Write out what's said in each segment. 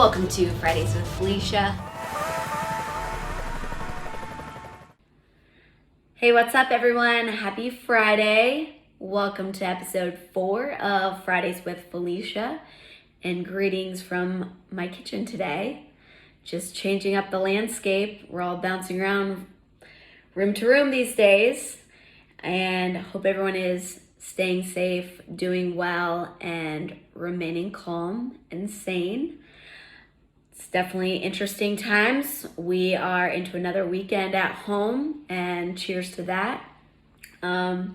Welcome to Fridays with Felicia. Hey, what's up everyone? Happy Friday. Welcome to episode 4 of Fridays with Felicia, and greetings from my kitchen today. Just changing up the landscape. We're all bouncing around room to room these days, and hope everyone is staying safe, doing well, and remaining calm and sane. It's definitely interesting times. We are into another weekend at home, and cheers to that. I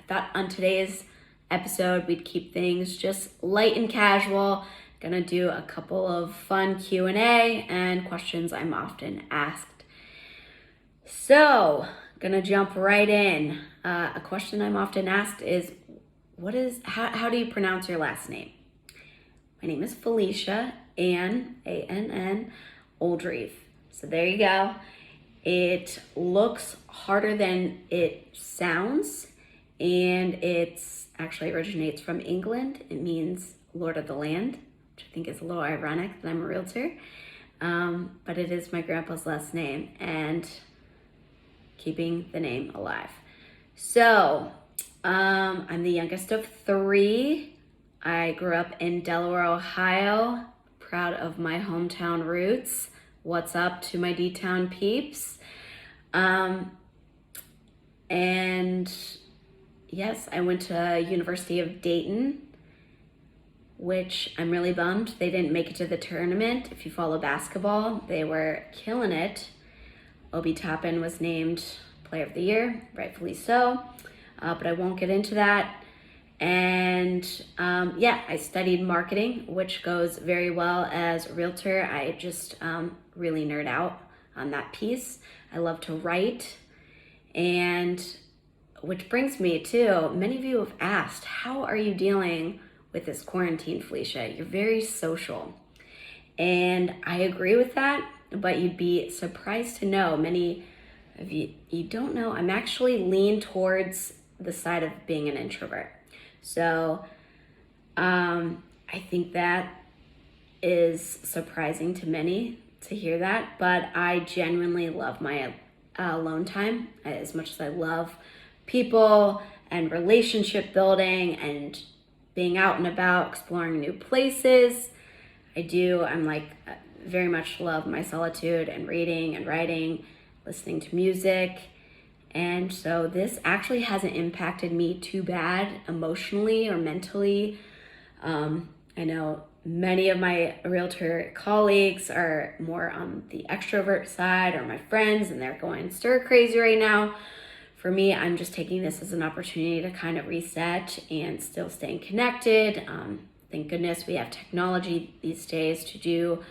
thought on today's episode we'd keep things just light and casual. Gonna do a couple of fun Q&A and questions I'm often asked. So, gonna jump right in. A question I'm often asked is, how do you pronounce your last name? My name is Felicia, A-N-N, Oldreeve. So there you go. It looks harder than it sounds, and it's actually originates from England. It means Lord of the Land, which I think is a little ironic that I'm a realtor. But it is my grandpa's last name, and keeping the name alive. So I'm the youngest of 3. I grew up in Delaware, Ohio. Proud of my hometown roots. What's up to my D-Town peeps? And yes, I went to University of Dayton, which I'm really bummed they didn't make it to the tournament. If you follow basketball, they were killing it. Obi Toppin was named Player of the Year, rightfully so, but I won't get into that. And I studied marketing, which goes very well as a realtor. I just really nerd out on that piece. I love to write, and which brings me to, many of you have asked, how are you dealing with this quarantine, Felicia? You're very social. And I agree with that, but you'd be surprised to know, many of you don't know, I'm actually lean towards the side of being an introvert. So I think that is surprising to many to hear that, but I genuinely love my alone time as much as I love people and relationship building and being out and about, exploring new places. I'm like very much love my solitude and reading and writing, listening to music. And so this actually hasn't impacted me too bad emotionally or mentally. I know many of my realtor colleagues are more on the extrovert side, or my friends, and they're going stir crazy right now. For me, I'm just taking this as an opportunity to kind of reset and still staying connected. Thank goodness we have technology these days to do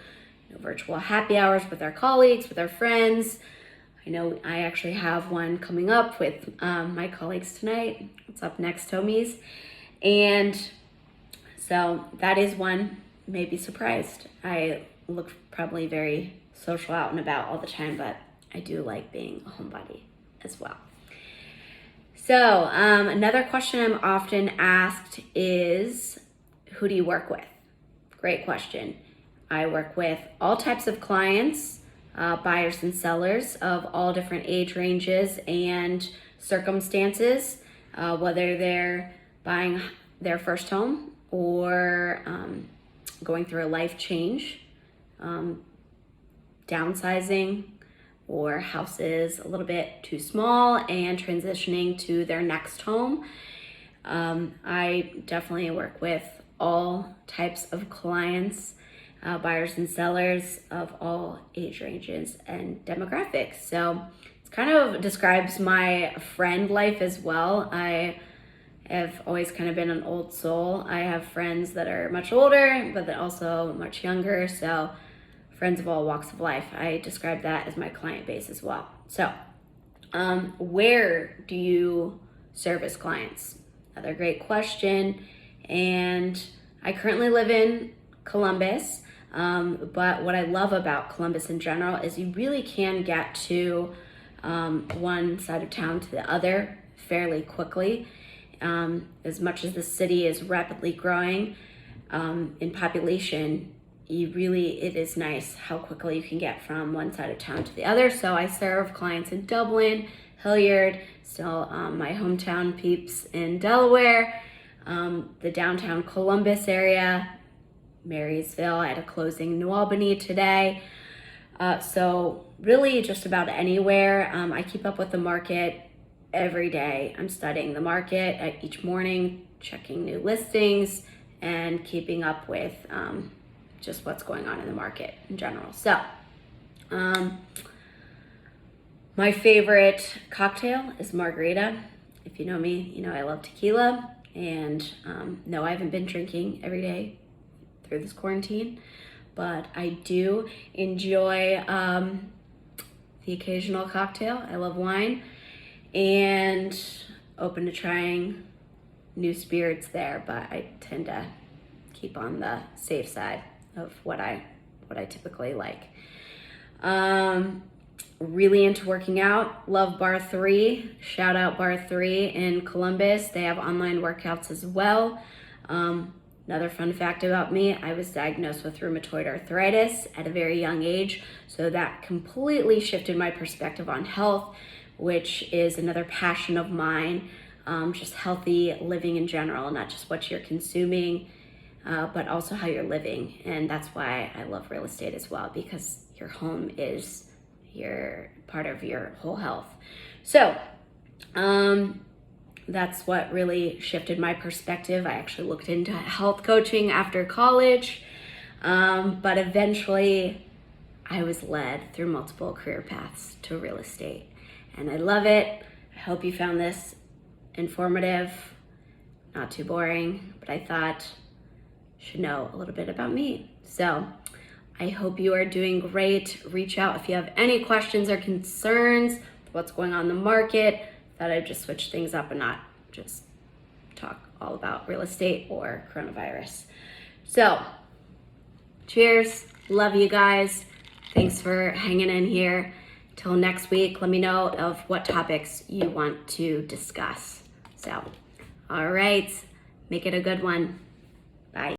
virtual happy hours with our colleagues, with our friends. I know I actually have one coming up with my colleagues tonight. What's up next, homies? And so that is one. May be surprised. I look probably very social out and about all the time, but I do like being a homebody as well. So another question I'm often asked is, who do you work with? Great question. I work with all types of clients, buyers and sellers of all different age ranges and circumstances, whether they're buying their first home or going through a life change, downsizing, or houses a little bit too small and transitioning to their next home. I definitely work with all types of clients, buyers and sellers of all age ranges and demographics. So it kind of describes my friend life as well. I have always kind of been an old soul. I have friends that are much older, but they're also much younger. So friends of all walks of life. I describe that as my client base as well. So where do you service clients? Another great question. And I currently live in Columbus, but what I love about Columbus in general is you really can get to one side of town to the other fairly quickly. As much as the city is rapidly growing in population, it is nice how quickly you can get from one side of town to the other. So I serve clients in Dublin, Hilliard, still my hometown peeps in Delaware, the downtown Columbus area, Marysville. I had a closing in New Albany today. So really just about anywhere. I keep up with the market every day. I'm studying the market each morning, checking new listings, and keeping up with just what's going on in the market in general. So my favorite cocktail is margarita. If you know me, you know I love tequila. And no, I haven't been drinking every day through this quarantine, but I do enjoy the occasional cocktail. I love wine and open to trying new spirits there, but I tend to keep on the safe side of what I typically like. Really into working out. Love Bar 3. Shout out Bar 3 in Columbus. They have online workouts as well. Another fun fact about me, I was diagnosed with rheumatoid arthritis at a very young age, so that completely shifted my perspective on health, which is another passion of mine. Just healthy living in general, not just what you're consuming, but also how you're living. And that's why I love real estate as well, because your home is your part of your whole health. So that's what really shifted my perspective. I actually looked into health coaching after college, but eventually I was led through multiple career paths to real estate, and I love it. I hope you found this informative, not too boring, but I thought you should know a little bit about me. So I hope you are doing great. Reach out if you have any questions or concerns with what's going on in the market. Thought I'd just switch things up and not just talk all about real estate or coronavirus. So, cheers. Love you guys. Thanks for hanging in here. Till next week, let me know of what topics you want to discuss. So, all right. Make it a good one.